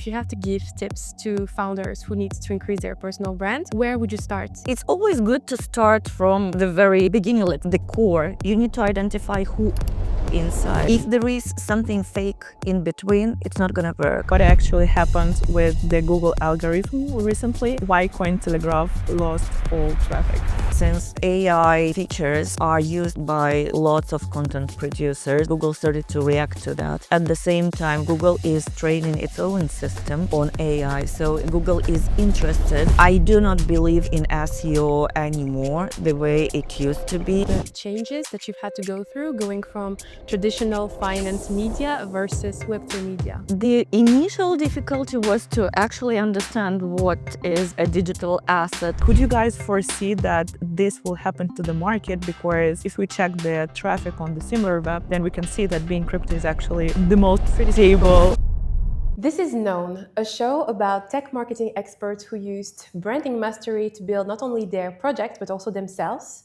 If you have to give tips to founders who need to increase their personal brand, where would you start? It's always good to start from the very beginning, like the core. You need to identify who inside. If there is something fake in between, it's not gonna work. What actually happened with the Google algorithm recently? Why Cointelegraph lost all traffic? Since AI features are used by lots of content producers, Google started to react to that. At the same time, Google is training its own system on AI, so Google is interested. I do not believe in SEO anymore the way it used to be. The changes that you've had to go through going from traditional finance media versus Web3 media. The initial difficulty was to actually understand what is a digital asset. Could you guys foresee that this will happen to the market? Because if we check the traffic on the similar web, then we can see that BeInCrypto is actually the most stable. This is Known, a show about tech marketing experts who used branding mastery to build not only their project, but also themselves.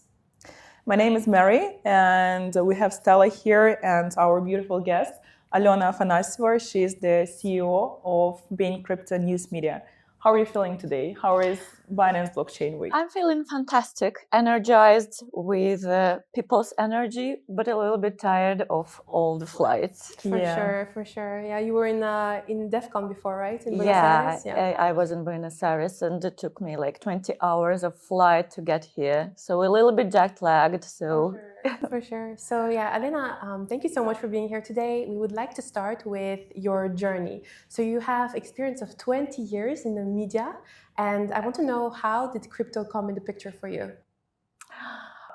My name is Mary, and we have Stella here and our beautiful guest, Alena Afanaseva. She is the CEO of BeInCrypto News Media. How are you feeling today? How is Binance Blockchain Week? I'm feeling fantastic, energized with people's energy, but a little bit tired of all the flights. For sure. Yeah, you were in DEF CON before, right? In Buenos Yeah, Aires? I was in Buenos Aires, and it took me like 20 hours of flight to get here. So a little bit jet lagged. So. For sure. So yeah, Alena, thank you so much for being here today. We would like to start with your journey. So you have experience of 20 years in the media, and I want to know, how did crypto come in the picture for you?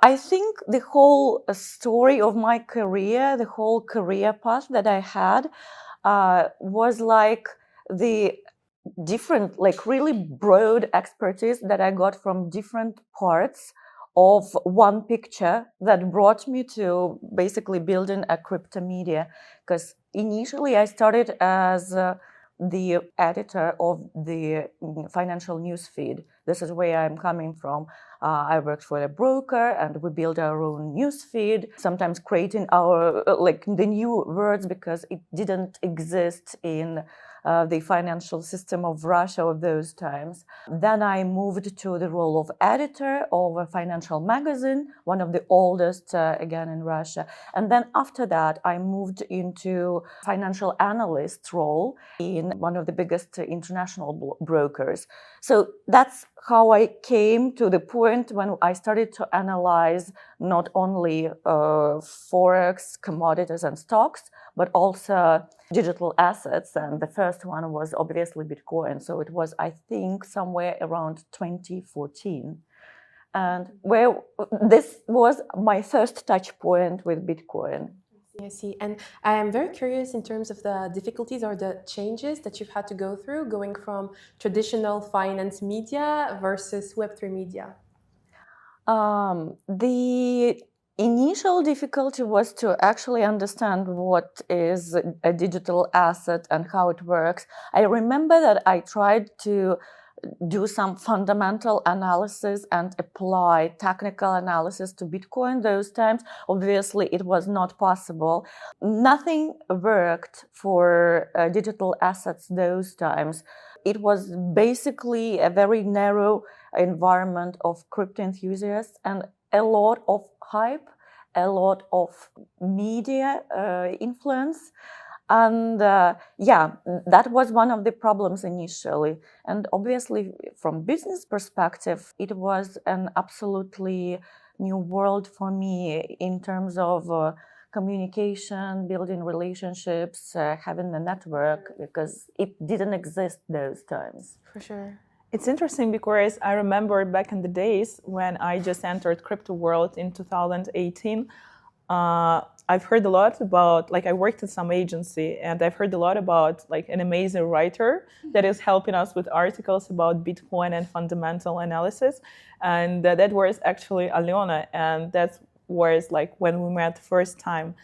I think the whole story of my career, the whole career path that I had was like the different, like really broad expertise that I got from different parts of one picture that brought me to basically building a crypto media. Because initially I started as the editor of the financial news feed. This is where I'm coming from. I worked for a broker, and we built our own news feed, sometimes creating our like the new words because it didn't exist in the financial system of Russia of those times. Then I moved to the role of editor of a financial magazine, one of the oldest again in Russia. And then after that, I moved into financial analyst role in one of the biggest international brokers. So that's how I came to the point when I started to analyze not only forex, commodities and stocks, but also digital assets. And the first one was obviously Bitcoin. So it was, I think, somewhere around 2014. And where this was my first touch point with Bitcoin. I see. And I am very curious in terms of the difficulties or the changes that you've had to go through going from traditional finance media versus Web3 media. The initial difficulty was to actually understand what is a digital asset and how it works. I remember that I tried to do some fundamental analysis and apply technical analysis to Bitcoin those times. Obviously, it was not possible. Nothing worked for digital assets those times. It was basically a very narrow environment of crypto enthusiasts and a lot of hype, a lot of media influence. And that was one of the problems initially. And obviously, from business perspective, it was an absolutely new world for me in terms of communication, building relationships, having a network, because it didn't exist those times. For sure. It's interesting because I remember back in the days when I just entered crypto world in 2018, I've heard a lot about, like I worked at some agency, and I've heard a lot about like an amazing writer that is helping us with articles about Bitcoin and fundamental analysis. And that was actually Alena, and that was like when we met the first time.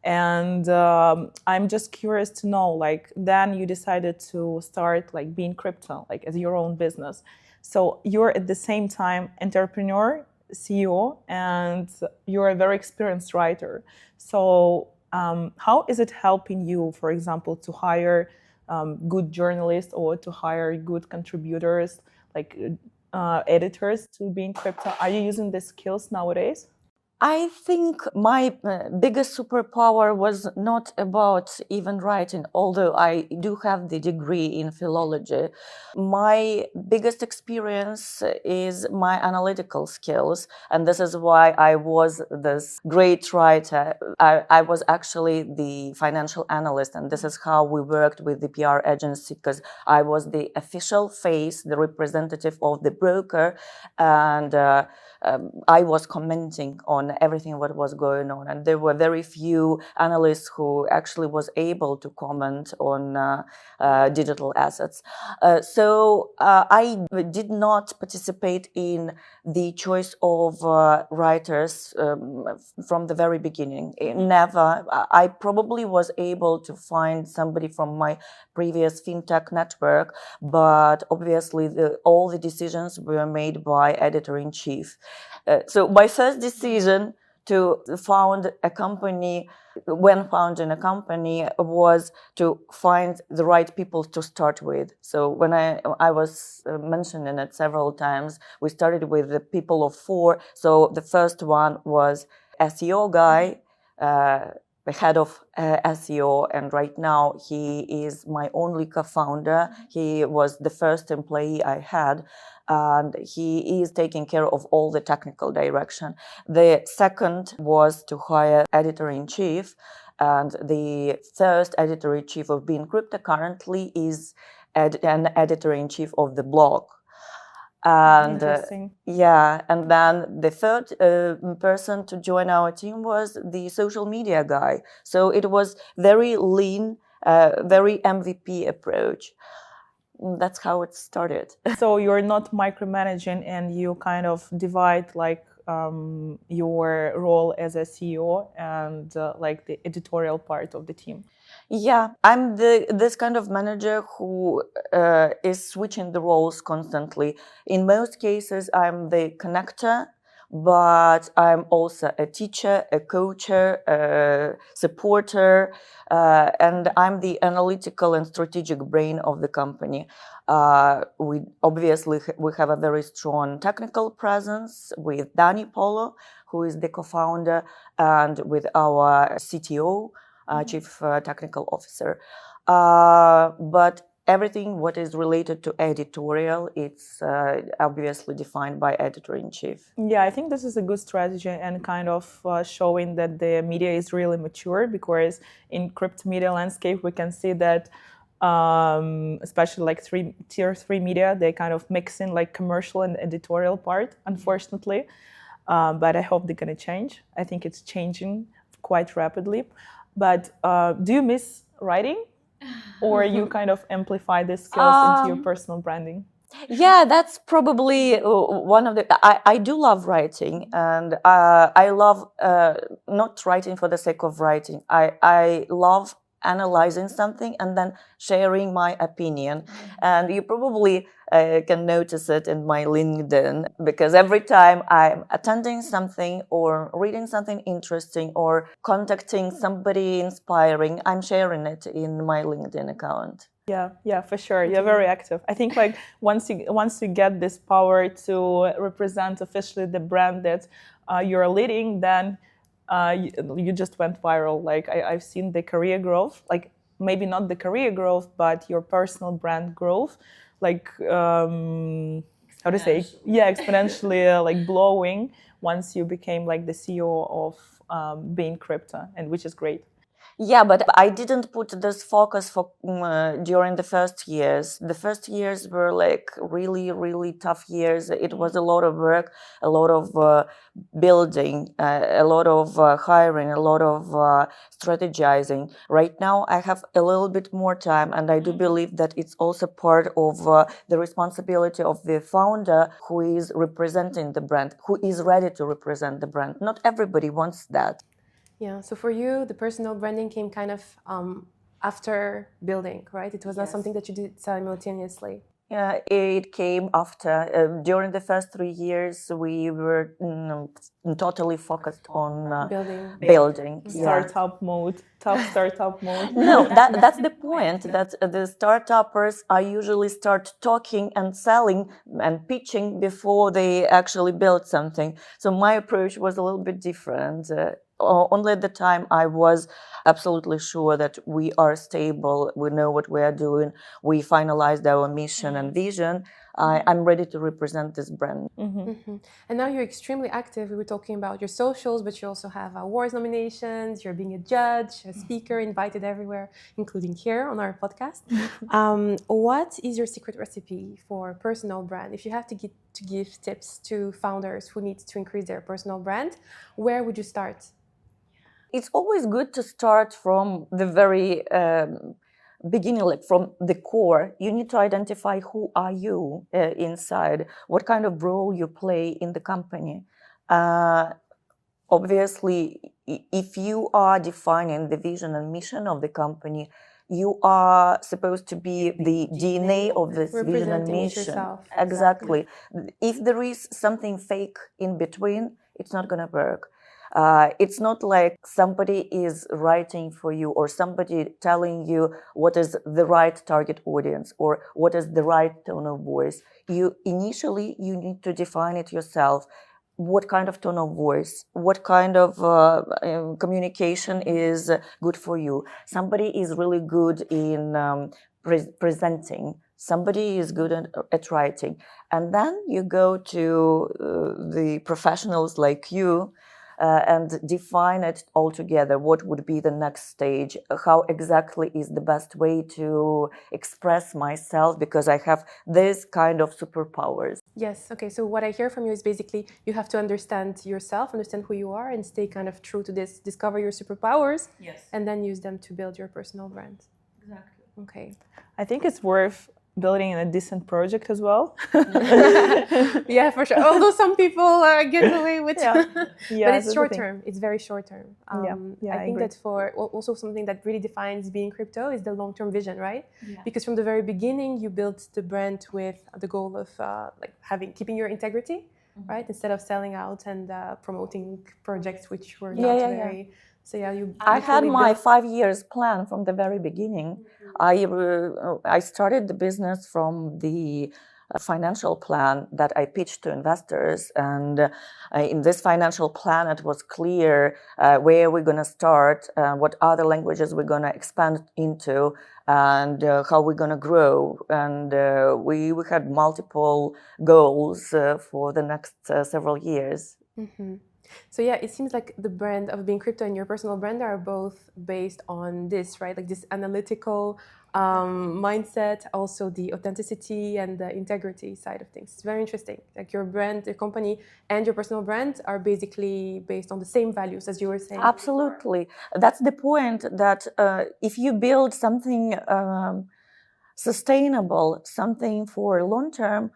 And I'm just curious to know, like then you decided to start like BeInCrypto, like as your own business. So you're at the same time entrepreneur, CEO, and you're a very experienced writer. So how is it helping you, for example, to hire good journalists or to hire good contributors, like editors to BeInCrypto? Are you using these skills nowadays? I think my biggest superpower was not about even writing, although I do have the degree in philology. My biggest experience is my analytical skills, and this is why I was this great writer. I was actually the financial analyst, and this is how we worked with the PR agency, because I was the official face, the representative of the broker, and I was commenting on everything what was going on, and there were very few analysts who actually was able to comment on digital assets. So I did not participate in the choice of writers from the very beginning. Never. I probably was able to find somebody from my previous fintech network, but obviously all the decisions were made by editor-in-chief. So my first decision to found a company, when founding a company, was to find the right people to start with. So when I was mentioning it several times, we started with the people of 4. So the first one was SEO guy, the head of SEO, and right now he is my only co-founder. He was the first employee I had, and he is taking care of all the technical direction. The second was to hire editor-in-chief, and the first editor-in-chief of BeInCrypto currently is an editor-in-chief of the blog. And Interesting. yeah, and then the third person to join our team was the social media guy. So it was very lean, very MVP approach. That's how it started. So you're not micromanaging, and you kind of divide like your role as a CEO and like the editorial part of the team. Yeah, I'm this kind of manager who is switching the roles constantly. In most cases, I'm the connector, but I'm also a teacher, a coacher, a supporter, and I'm the analytical and strategic brain of the company. We obviously we have a very strong technical presence with Danny Polo, who is the co-founder, and with our CTO, Chief Technical Officer. But everything what is related to editorial, it's obviously defined by editor-in-chief. Yeah, I think this is a good strategy, and kind of showing that the media is really mature, because in crypto media landscape, we can see that especially like tier 3 media, they kind of mix in like commercial and editorial part, unfortunately. But I hope they're going to change. I think it's changing quite rapidly. But do you miss writing, or you kind of amplify these skills into your personal branding? Yeah, that's probably one of the. I do love writing, and I love not writing for the sake of writing. I love analyzing something and then sharing my opinion. And you probably can notice it in my LinkedIn, because every time I'm attending something or reading something interesting or contacting somebody inspiring, I'm sharing it in my LinkedIn account. Yeah, for sure. You're very active. I think like once you get this power to represent officially the brand that you're leading, then you just went viral. Like I've seen the career growth, like maybe not the career growth, but your personal brand growth, like how to say, yeah, exponentially like blowing once you became like the CEO of BeInCrypto, and which is great. Yeah, but I didn't put this focus for during the first years. The first years were like really, really tough years. It was a lot of work, a lot of building, a lot of hiring, a lot of strategizing. Right now, I have a little bit more time, and I do believe that it's also part of the responsibility of the founder who is representing the brand, who is ready to represent the brand. Not everybody wants that. Yeah, so for you, the personal branding came kind of after building, right? It was not something that you did simultaneously. It came after. During the first 3 years, we were totally focused on building. Startup mode, tough startup mode. No, that's the point. That the startuppers are usually start talking and selling and pitching before they actually build something. So my approach was a little bit different. Only at the time I was absolutely sure that we are stable, we know what we are doing, we finalized our mission and vision. I'm ready to represent this brand. And now you're extremely active. We were talking about your socials, but you also have awards nominations. You're being a judge, a speaker, invited everywhere, including here on our podcast. What is your secret recipe for personal brand? If you have to give tips to founders who need to increase their personal brand, where would you start? It's always good to start from the very beginning, like from the core. You need to identify who are you inside, what kind of role you play in the company. Obviously, if you are defining the vision and mission of the company, you are supposed to be the DNA of this vision and mission. Yourself. Exactly. If there is something fake in between, it's not going to work. It's not like somebody is writing for you or somebody telling you what is the right target audience or what is the right tone of voice. You need to define it yourself. What kind of tone of voice, what kind of communication is good for you. Somebody is really good in presenting. Somebody is good at writing. And then you go to the professionals like you and define it all together. What would be the next stage? How exactly is the best way to express myself because I have this kind of superpowers? Yes. Okay. So what I hear from you is basically you have to understand yourself, understand who you are, and stay kind of true to this. Discover your superpowers, and then use them to build your personal brand. Exactly. Okay. I think it's worth building a decent project as well. Yeah, for sure. Although some people get away with but it's short term. It's very short term. I think that for also something that really defines BeInCrypto is the long-term vision, right? Because from the very beginning you built the brand with the goal of keeping your integrity, right? Instead of selling out and promoting projects which were not very. So I had my 5 years plan from the very beginning. I started the business from the financial plan that I pitched to investors, and in this financial plan it was clear where we're going to start, what other languages we're going to expand into, and how we're going to grow. And we had multiple goals for the next several years. So yeah, it seems like the brand of BeInCrypto and your personal brand are both based on this, right? Like this analytical mindset, also the authenticity and the integrity side of things. It's very interesting. Like your brand, the company, and your personal brand are basically based on the same values as you were saying. Absolutely. That's the point, that if you build something sustainable, something for long term,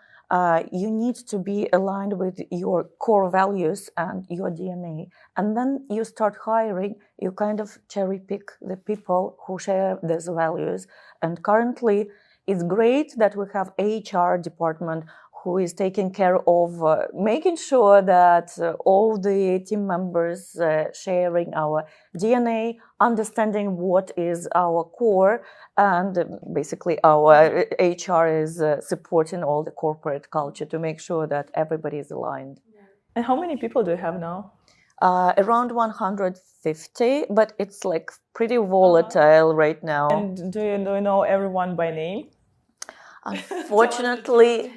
you need to be aligned with your core values and your DNA. And then you start hiring, you kind of cherry pick the people who share these values. And currently, it's great that we have HR department who is taking care of making sure that all the team members sharing our DNA, understanding what is our core, and basically our HR is supporting all the corporate culture to make sure that everybody is aligned. And how many people do you have now? Around 150, but it's like pretty volatile right now. And do you know everyone by name? Unfortunately,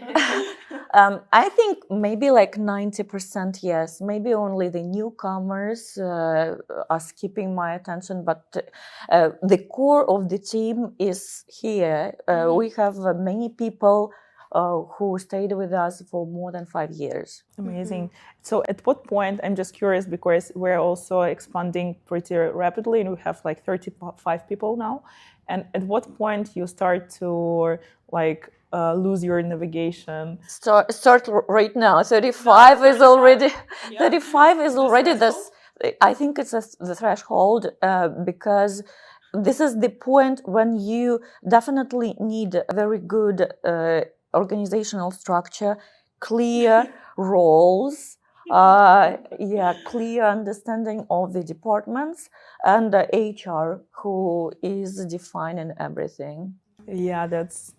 I think maybe like 90% yes. Maybe only the newcomers are skipping my attention, but the core of the team is here. We have many people who stayed with us for more than 5 years. Amazing. So at what point, I'm just curious because we're also expanding pretty rapidly and we have like 35 people now. And at what point you start to lose your navigation? Start right now. 35 is already 35 is already this. I think it's the threshold because this is the point when you definitely need a very good organizational structure, clear roles, clear understanding of the departments, and HR who is defining everything. Yeah, that's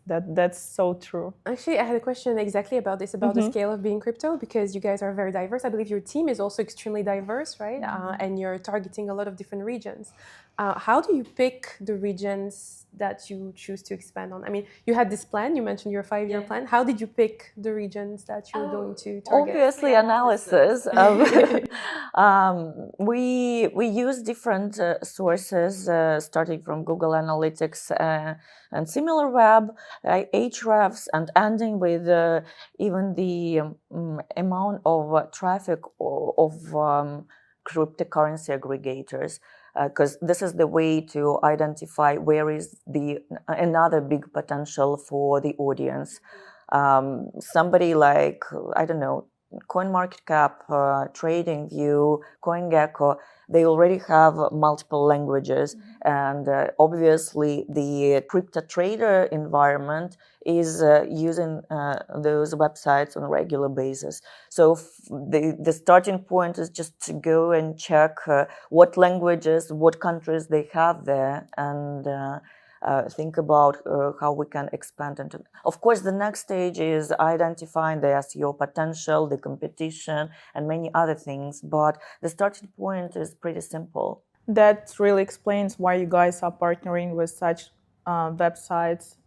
so true. Actually, I had a question exactly about this, about the scale of BeInCrypto, because you guys are very diverse. I believe your team is also extremely diverse, right? And you're targeting a lot of different regions. How do you pick the regions that you choose to expand on? I mean, you had this plan, you mentioned your 5-year plan. How did you pick the regions that you're going to target? Obviously, analysis. We use different sources, starting from Google Analytics and similar web, Ahrefs, and ending with even the amount of traffic of cryptocurrency aggregators, because this is the way to identify where is the another big potential for the audience. Somebody like, I don't know, CoinMarketCap, TradingView, CoinGecko, they already have multiple languages, and obviously the crypto trader environment is using those websites on a regular basis. So the starting point is just to go and check what languages, what countries they have there, and think about how we can expand into. Of course, the next stage is identifying the SEO potential, the competition, and many other things. But the starting point is pretty simple. That really explains why you guys are partnering with such websites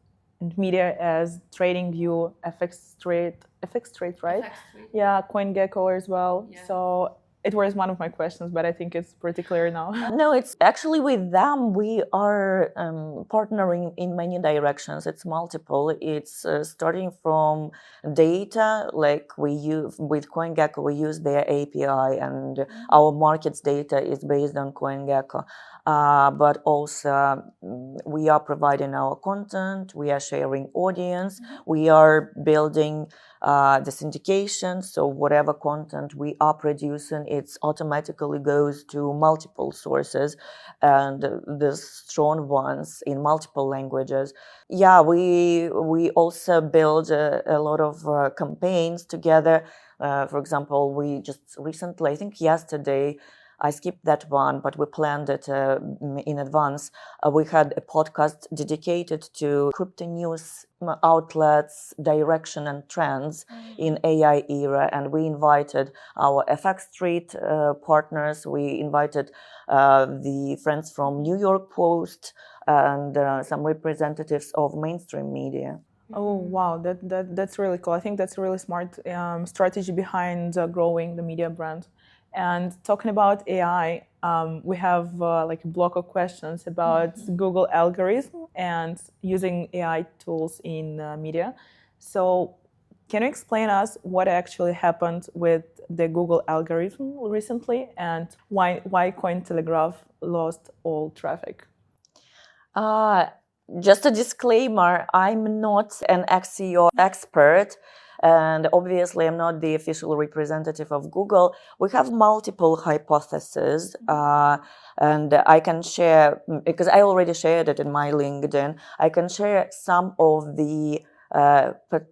and media as TradingView, FX Trade, right? Yeah, CoinGecko as well. Yeah. So it was one of my questions, but I think it's pretty clear now. No, it's actually with them we are partnering in many directions. It's multiple. It's starting from data, like we use with CoinGecko, we use their API, and our markets data is based on CoinGecko. But also we are providing our content, we are sharing audience, we are building the syndication, so whatever content we are producing, it automatically goes to multiple sources, and the strong ones in multiple languages. Yeah, we also build a lot of campaigns together. For example, we just recently, I think yesterday, I skipped that one, but we planned it in advance. We had a podcast dedicated to crypto news outlets, direction and trends in AI era, and we invited our FX Street partners. We invited the friends from New York Post and some representatives of mainstream media. Oh wow, that's really cool. I think that's a really smart strategy behind growing the media brand. And talking about AI, we have like a block of questions about Google algorithm and using AI tools in media. So can you explain us what actually happened with the Google algorithm recently, and why Cointelegraph lost all traffic? Just a disclaimer, I'm not an SEO expert, and obviously I'm not the official representative of Google. We have multiple hypotheses, and I can share, because I already shared it in my LinkedIn, I can share some of the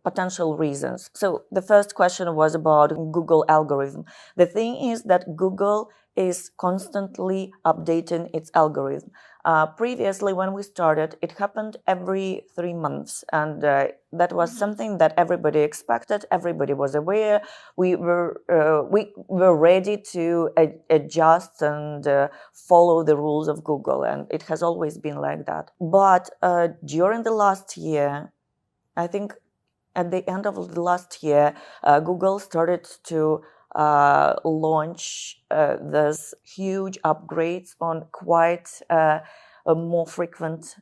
potential reasons. So the first question was about Google algorithm. The thing is that Google is constantly updating its algorithm. Previously, when we started, it happened every 3 months, and that was something that everybody expected. Everybody was aware. We were ready to adjust and follow the rules of Google, and it has always been like that. But during the last year, I think at the end of the last year, Google started to launch this huge upgrades on quite a more frequent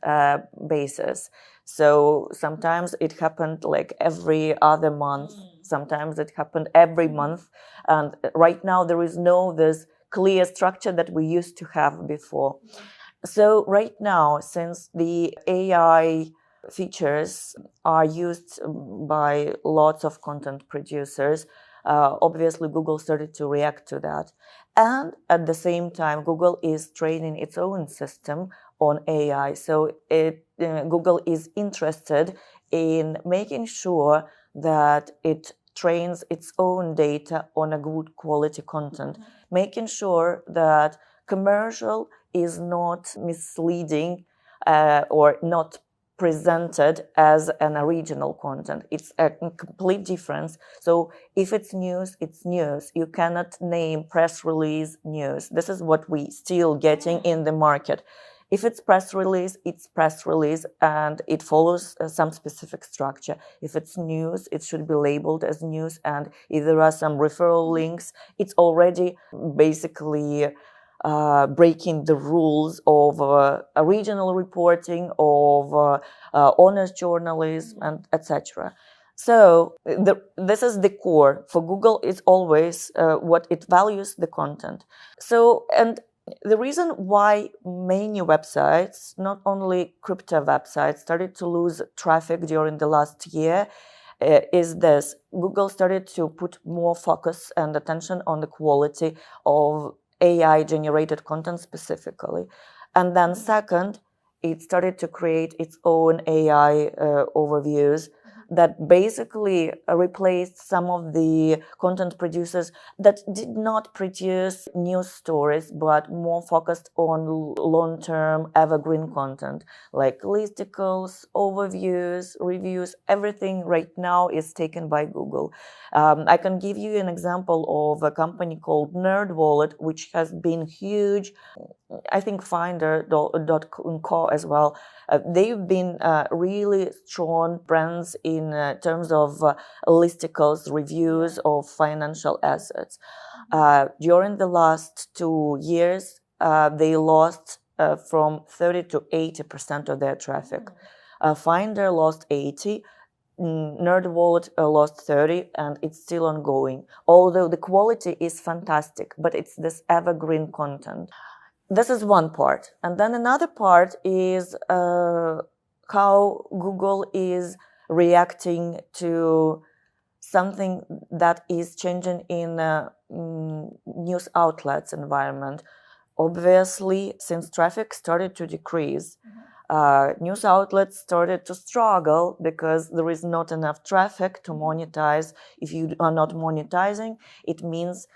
basis. So sometimes it happened like every other month, sometimes it happened every month, and right now there is no this clear structure that we used to have before. So right now, since the AI features are used by lots of content producers, obviously Google started to react to that. And at the same time, Google is training its own system on AI. So Google is interested in making sure that it trains its own data on a good quality content, making sure that commercial is not misleading or not presented as an original content. It's a complete difference. So if it's news, it's news. You cannot name press release news. This is what we still getting in the market. If it's press release, it's press release, and it follows some specific structure. If it's news, it should be labeled as news, and if there are some referral links, it's already basically breaking the rules of regional reporting, of honest journalism, and etc. So this is the core. For Google, it's always what it values, the content. So, and the reason why many websites, not only crypto websites, started to lose traffic during the last year is this. Google started to put more focus and attention on the quality of AI-generated content specifically. And then second, it started to create its own AI overviews that basically replaced some of the content producers that did not produce news stories, but more focused on long-term evergreen content, like listicles, overviews, reviews. Everything right now is taken by Google. I can give you an example of a company called NerdWallet, which has been huge. I think Finder.co as well. They've been really strong brands in terms of listicles, reviews of financial assets. During the last 2 years, they lost from 30 to 80% of their traffic. Finder lost 80. NerdWallet lost 30, and it's still ongoing. Although the quality is fantastic, but it's this evergreen content. This is one part. And then another part is how Google is reacting to something that is changing in news outlets environment. Obviously, since traffic started to decrease, news outlets started to struggle because there is not enough traffic to monetize. If you are not monetizing, it means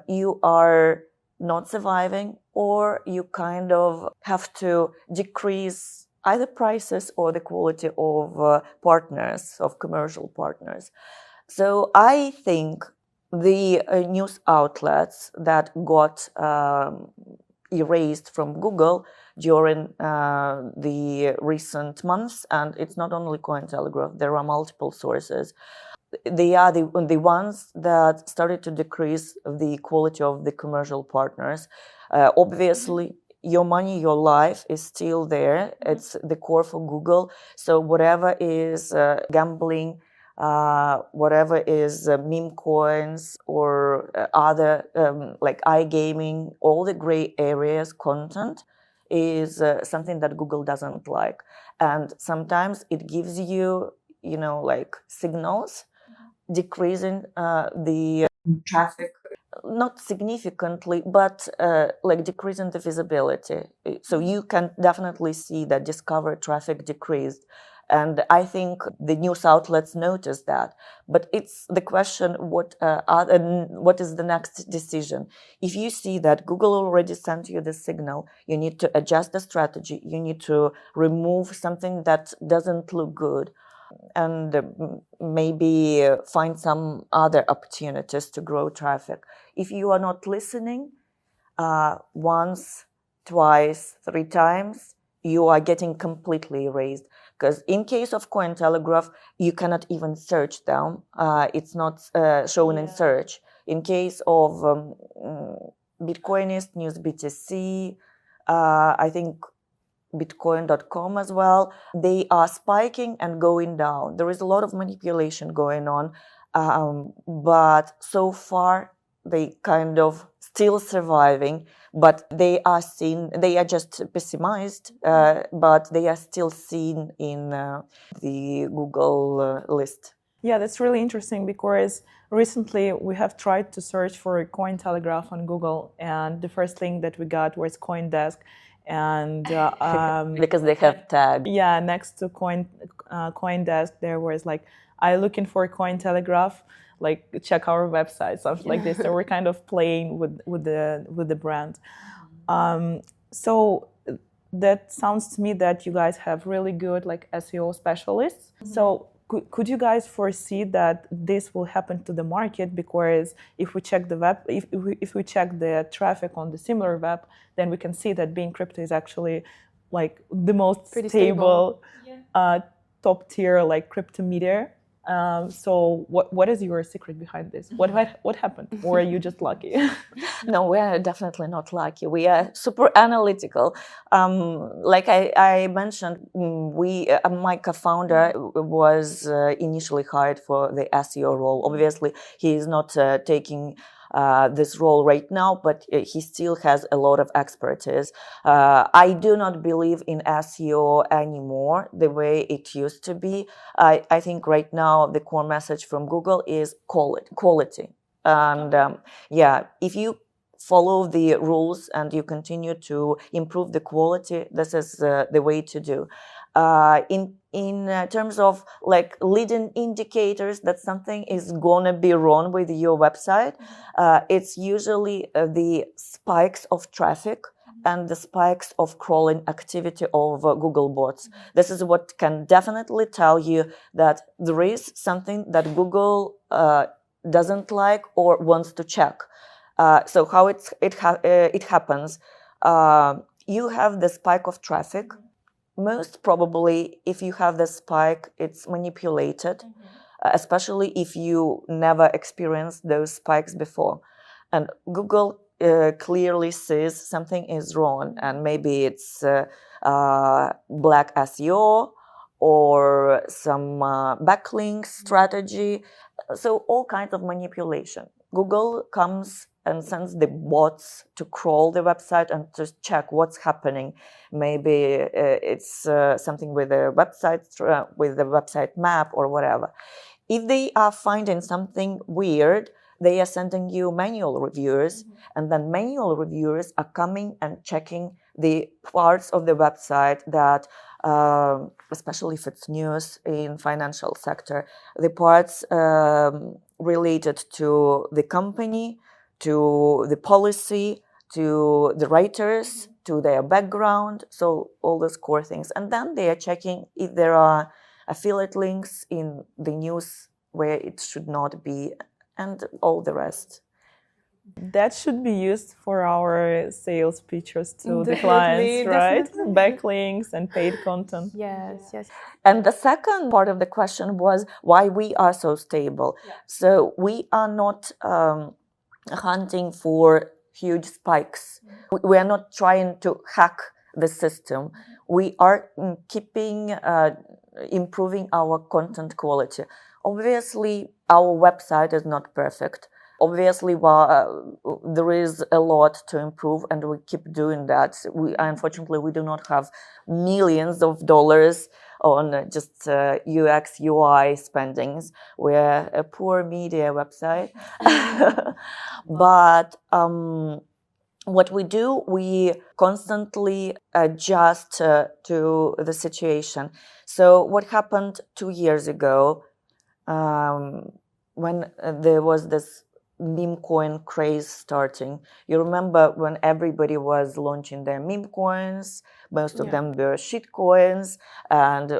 you are not surviving, or you kind of have to decrease either prices or the quality of partners, of commercial partners. So I think the news outlets that got erased from Google during the recent months, and it's not only Cointelegraph, there are multiple sources. They are the ones that started to decrease the quality of the commercial partners. Obviously, your money, your life is still there. It's the core for Google. So whatever is gambling, whatever is meme coins or other like iGaming, all the gray areas content is something that Google doesn't like. And sometimes it gives you, like signals decreasing the traffic, not significantly, but like decreasing the visibility. So you can definitely see that discovered traffic decreased. And I think the news outlets notice that. But it's the question, what is the next decision? If you see that Google already sent you the signal, you need to adjust the strategy. You need to remove something that doesn't look good, and maybe find some other opportunities to grow traffic. If you are not listening once, twice, 3 times, you are getting completely erased. Because in case of Cointelegraph, you cannot even search them. It's not shown in search. In case of Bitcoinist, News BTC, I think Bitcoin.com as well, they are spiking and going down. There is a lot of manipulation going on, but so far they kind of still surviving, but they are just pessimized, but they are still seen in the Google list. Yeah, that's really interesting, because recently we have tried to search for Cointelegraph on Google, and the first link that we got was CoinDesk. and because they have tagged. yeah, next to CoinDesk, there was like, I looking for Cointelegraph, like check our website, something like this. So we're kind of playing with the brand. So that sounds to me that you guys have really good like SEO specialists. So could you guys foresee that this will happen to the market? Because if we check the web, if we check the traffic on the similar web, then we can see that BeInCrypto is actually like the most Pretty stable, top tier like crypto media. So what is your secret behind this? What happened? Or are you just lucky? No, we are definitely not lucky. We are super analytical. Like I mentioned, my co-founder was initially hired for the SEO role. Obviously, he is not taking this role right now, but he still has a lot of expertise. I do not believe in SEO anymore the way it used to be. I think right now the core message from Google is quality. And if you follow the rules and you continue to improve the quality, this is the way to do. In terms of like leading indicators that something is gonna be wrong with your website, it's usually the spikes of traffic and the spikes of crawling activity of Google bots. This is what can definitely tell you that there is something that Google doesn't like or wants to check. So how it happens? You have the spike of traffic. Most probably, if you have the spike, it's manipulated, especially if you never experienced those spikes before. And Google clearly says something is wrong, and maybe it's black SEO or some backlink strategy. So all kinds of manipulation. Google comes and sends the bots to crawl the website and to check what's happening. Maybe it's something with the website map or whatever. If they are finding something weird, they are sending you manual reviewers, and then manual reviewers are coming and checking the parts of the website that, especially if it's news in financial sector, the parts related to the company, to the policy, to the writers, to their background, so all those core things. And then they are checking if there are affiliate links in the news where it should not be, and all the rest. That should be used for our sales pitches to the Definitely, clients, right? definitely. Backlinks and paid content. Yes, yes. And the second part of the question was why we are so stable. So we are not hunting for huge spikes. We are not trying to hack the system. We are keeping improving our content quality. Obviously, our website is not perfect. Obviously, there is a lot to improve, and we keep doing that. Unfortunately, we do not have millions of dollars on just UX, UI spendings. We're a poor media website. But what we do, we constantly adjust to the situation. So what happened 2 years ago when there was this meme coin craze starting? You remember when everybody was launching their meme coins, most of them were shit coins, and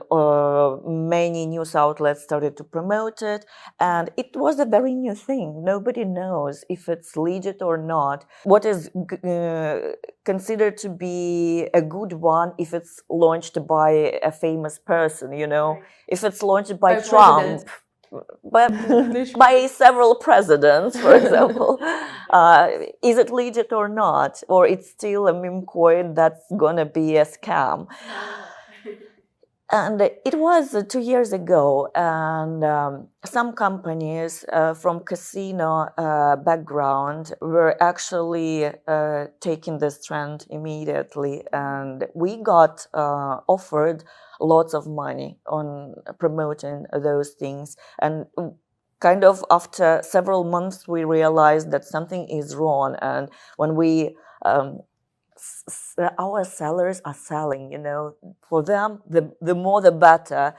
many news outlets started to promote it, and it was a very new thing. Nobody knows if it's legit or not. What is considered to be a good one if it's launched by a famous person, you know? If it's launched by Trump, by several presidents, for example. Is it legit or not? Or it's still a meme coin that's gonna be a scam? And it was 2 years ago, and some companies from casino background were actually taking this trend immediately, and we got offered lots of money on promoting those things. And kind of after several months, we realized that something is wrong. And when we our sellers are selling, for them, the more the better.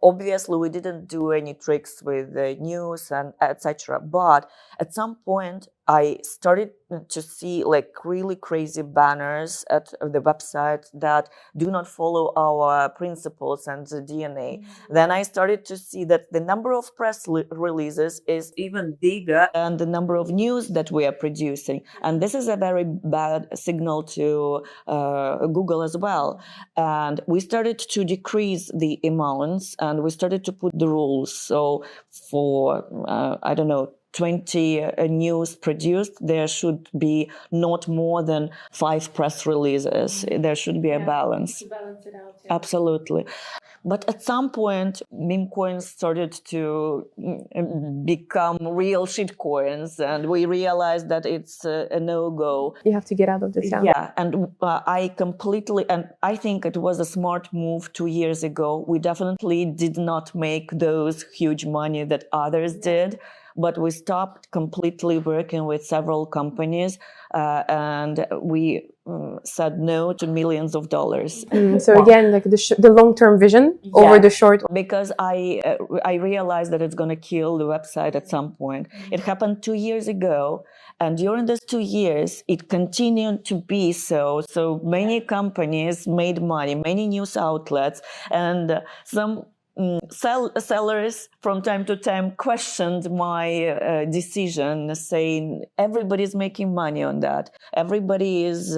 Obviously, we didn't do any tricks with the news and etc. But at some point, I started to see like really crazy banners at the website that do not follow our principles and the DNA. Then I started to see that the number of press releases is even bigger than the number of news that we are producing. And this is a very bad signal to Google as well. And we started to decrease the amounts and we started to put the rules. So for, I don't know, 20 news produced, there should be not more than 5 press releases. There should be a balance. To balance it out. Absolutely. But at some point, meme coins started to become real shit coins, and we realized that it's a no-go. You have to get out of this. Yeah, and I think it was a smart move 2 years ago. We definitely did not make those huge money that others did, but we stopped completely working with several companies, and we said no to millions of dollars. So again, like the long-term vision over the short. Because I realized that it's going to kill the website at some point. It happened 2 years ago, and during those 2 years, it continued to be so. So many companies made money, many news outlets, and some sellers from time to time questioned my decision, saying everybody's making money on that. Everybody is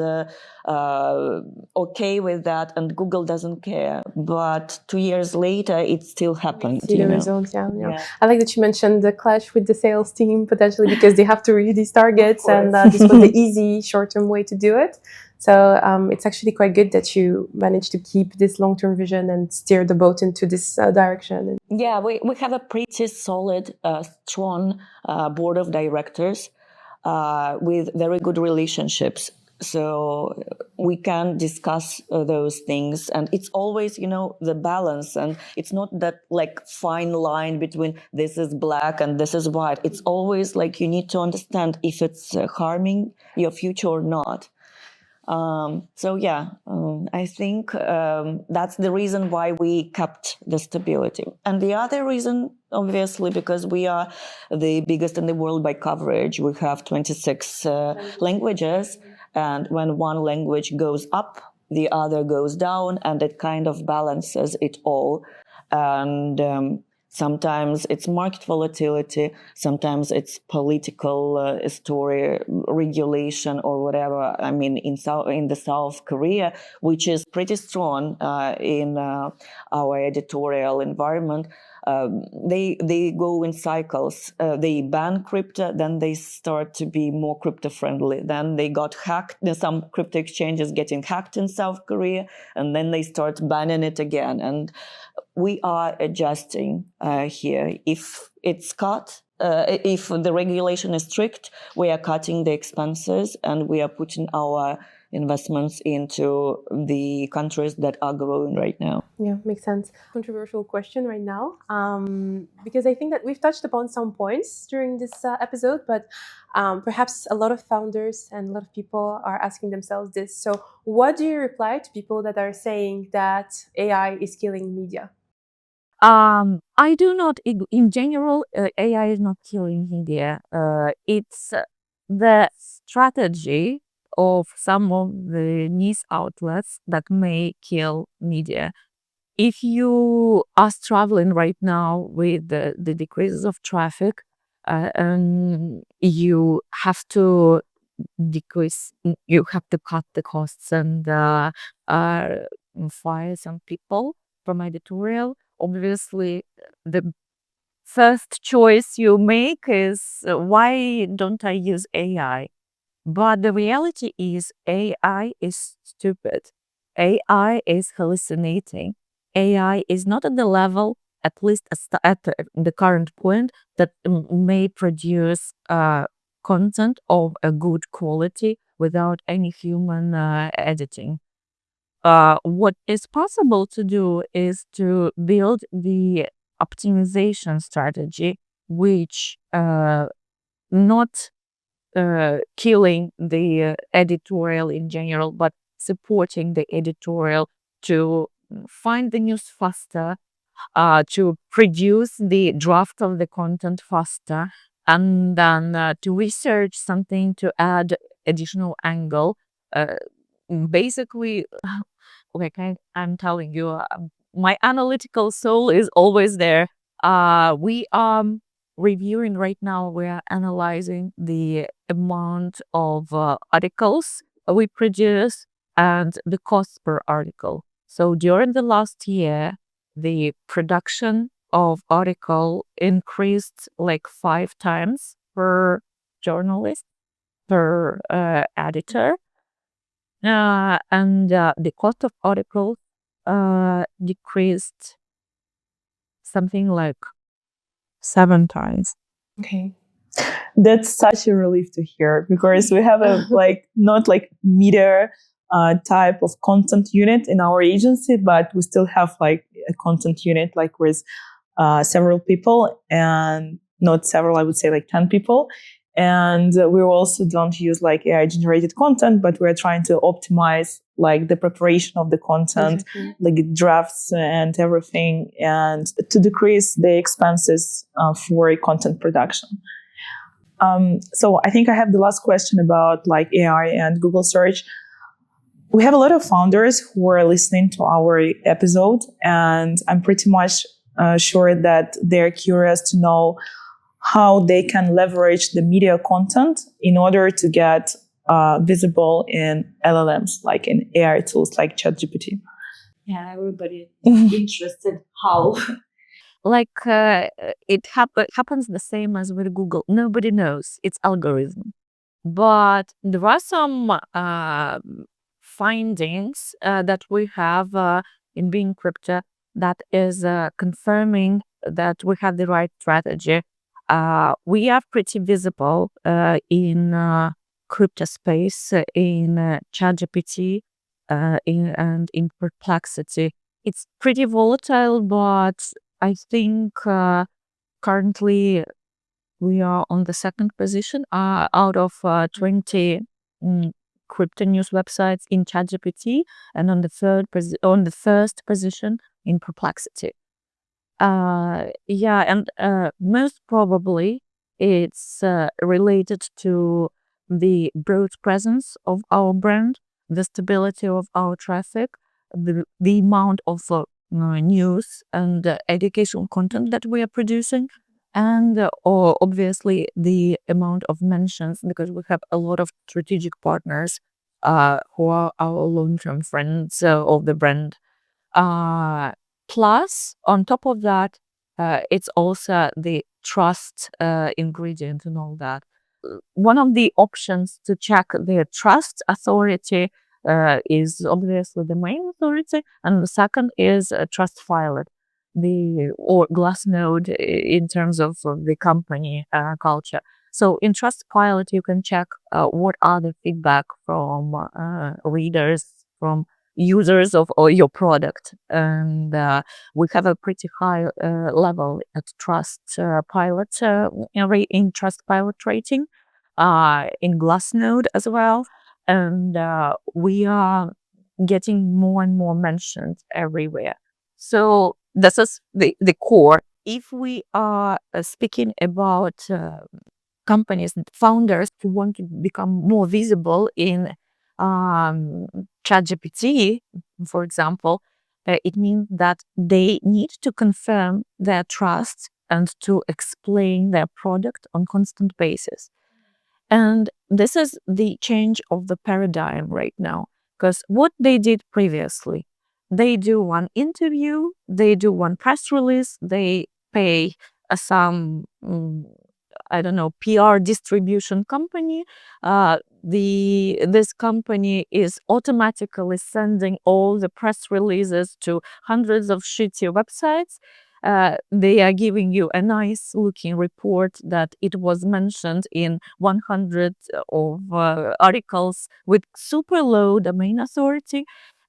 okay with that, and Google doesn't care. But 2 years later, it still happened. See the results, yeah. I like that you mentioned the clash with the sales team, potentially because they have to reach these targets, and this was the easy short-term way to do it. So it's actually quite good that you managed to keep this long-term vision and steer the boat into this direction. Yeah, we have a pretty solid, strong board of directors with very good relationships. So we can discuss those things, and it's always, the balance, and it's not that like fine line between this is black and this is white. It's always like you need to understand if it's harming your future or not. I think that's the reason why we kept the stability. And the other reason, obviously, because we are the biggest in the world by coverage. We have 26 languages, and when one language goes up, the other goes down, and it kind of balances it all. And sometimes it's market volatility, sometimes it's political story, regulation, or whatever. I mean, in the South Korea, which is pretty strong in our editorial environment, they go in cycles. They ban crypto, then they start to be more crypto friendly. Then they got hacked. Some crypto exchanges getting hacked in South Korea, and then they start banning it again. And we are adjusting here. If it's cut, if the regulation is strict, we are cutting the expenses and we are putting our investments into the countries that are growing right now. Yeah, makes sense. Controversial question right now, because I think that we've touched upon some points during this episode, but perhaps a lot of founders and a lot of people are asking themselves this. So what do you reply to people that are saying that AI is killing media? I do not, in general, AI is not killing media. It's the strategy of some of the news outlets that may kill media. If you are struggling right now with the decreases of traffic, you have to decrease, you have to cut the costs and fire some people from editorial. Obviously, the first choice you make is why don't I use AI? But the reality is AI is stupid. AI is hallucinating. AI is not at the level, at least at the current point, that may produce content of a good quality without any human editing. What is possible to do is to build the optimization strategy, which not killing the editorial in general, but supporting the editorial to find the news faster, to produce the draft of the content faster, and then to research something to add additional angle. Basically, like I'm telling you, my analytical soul is always there. We are reviewing right now, we are analyzing the amount of articles we produce and the cost per article. So during the last year, the production of article increased like 5 times per journalist, per editor. And the cost of articles decreased something like 7 times. Okay. That's such a relief to hear, because we have a not media type of content unit in our agency, but we still have like a content unit with several people, and not several, I would say like 10 people. And we also don't use like AI generated content, but we're trying to optimize like the preparation of the content, like drafts and everything, and to decrease the expenses for content production. So I think I have the last question about like AI and Google search. We have a lot of founders who are listening to our episode, and I'm pretty much sure that they're curious to know how they can leverage the media content in order to get visible in LLMs, like in AI tools like ChatGPT. Yeah, everybody interested how. Like it happens the same as with Google. Nobody knows its algorithm, but there are some findings that we have in BeInCrypto that is confirming that we have the right strategy. We are pretty visible in crypto space, in ChatGPT, and in Perplexity. It's pretty volatile, but I think currently we are on the second position out of 20 crypto news websites in ChatGPT, and on the first position in Perplexity. Yeah, and most probably it's related to the broad presence of our brand, the stability of our traffic, the amount of news and educational content that we are producing, and or obviously the amount of mentions, because we have a lot of strategic partners who are our long-term friends of the brand. Plus, on top of that, it's also the trust ingredient and all that. One of the options to check the trust authority is obviously the main authority, and the second is Trustpilot, or Glassnode in terms of the company culture. So in Trustpilot, you can check what are the feedback from readers, from users of your product, and we have a pretty high level at Trustpilot in Trustpilot rating, in Glassnode as well, and we are getting more and more mentioned everywhere. So this is the core. If we are speaking about companies and founders who want to become more visible in ChatGPT, for example, it means that they need to confirm their trust and to explain their product on constant basis. And this is the change of the paradigm right now, because what they did previously, they do one interview, they do one press release, they pay some I don't know, PR distribution company. This company is automatically sending all the press releases to hundreds of shitty websites. They are giving you a nice looking report that it was mentioned in 100 of articles with super low domain authority.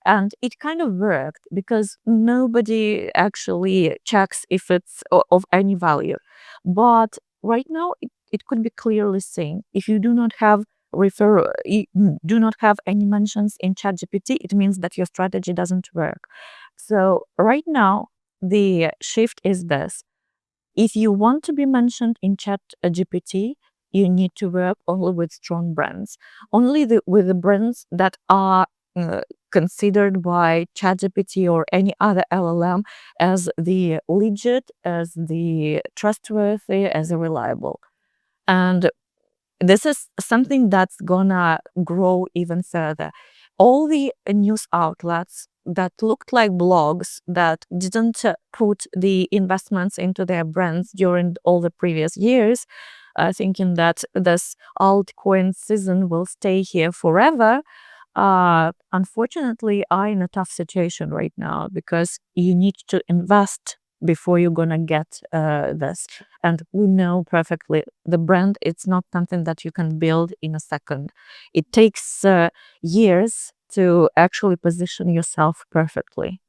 And it kind of worked because nobody actually checks if it's of any value. But right now, it could be clearly seen. If you do not have any mentions in ChatGPT, it means that your strategy doesn't work. So right now, the shift is this. If you want to be mentioned in ChatGPT, you need to work only with strong brands, only with the brands that are considered by ChatGPT or any other LLM as the legit, as the trustworthy, as the reliable. And this is something that's gonna grow even further. All the news outlets that looked like blogs that didn't put the investments into their brands during all the previous years, thinking that this altcoin season will stay here forever, unfortunately are in a tough situation right now because you need to invest before you're gonna get this. And we know perfectly the brand, it's not something that you can build in a second. It takes years to actually position yourself perfectly.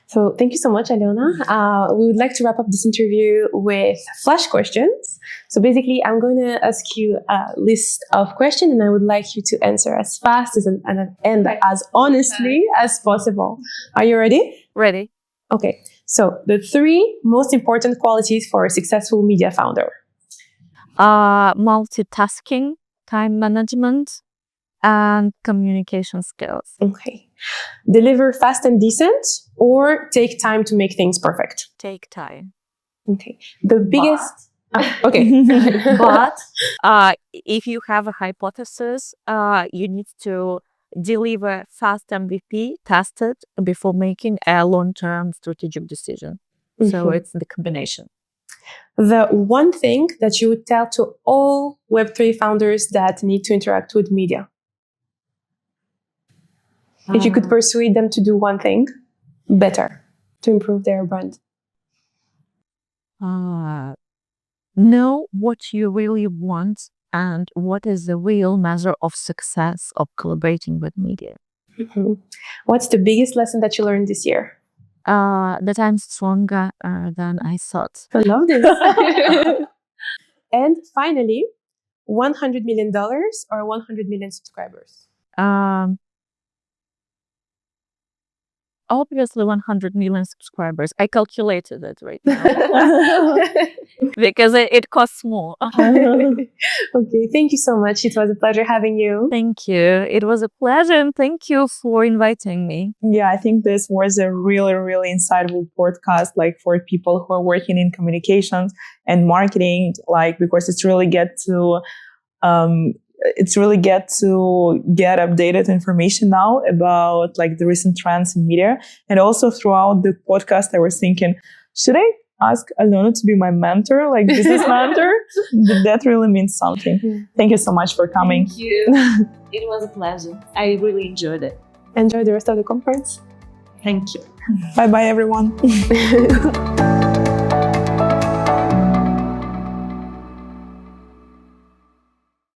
So thank you so much, Alena. We would like to wrap up this interview with flash questions. So basically, I'm going to ask you a list of questions, and I would like you to answer as fast and as honestly as possible. Are you ready? Ready? Okay. So the 3 most important qualities for a successful media founder. Multitasking, time management, and communication skills. Okay. Deliver fast and decent, or take time to make things perfect? Take time. Okay. The biggest... okay. But if you have a hypothesis, you need to deliver fast MVP, test it before making a long-term strategic decision. So it's the combination. The one thing that you would tell to all Web3 founders that need to interact with media? If you could persuade them to do one thing better to improve their brand. Know what you really want and what is the real measure of success of collaborating with media. What's the biggest lesson that you learned this year? That I'm stronger than I thought. I love this. And finally, $100 million or 100 million subscribers? Obviously 100 million subscribers. I calculated it right now. Because it costs more. Okay, thank you so much. It was a pleasure having you. Thank you. It was a pleasure, and thank you for inviting me. Yeah, I think this was a really, really insightful podcast, like for people who are working in communications and marketing, like because it's really get to get updated information now about like the recent trends in media. And also throughout the podcast, I was thinking, should I ask Alena to be my mentor, like business mentor? That really means something. Thank you so much for coming. Thank you. It was a pleasure. I really enjoyed it. Enjoy the rest of the conference. Thank you. Bye-bye, everyone.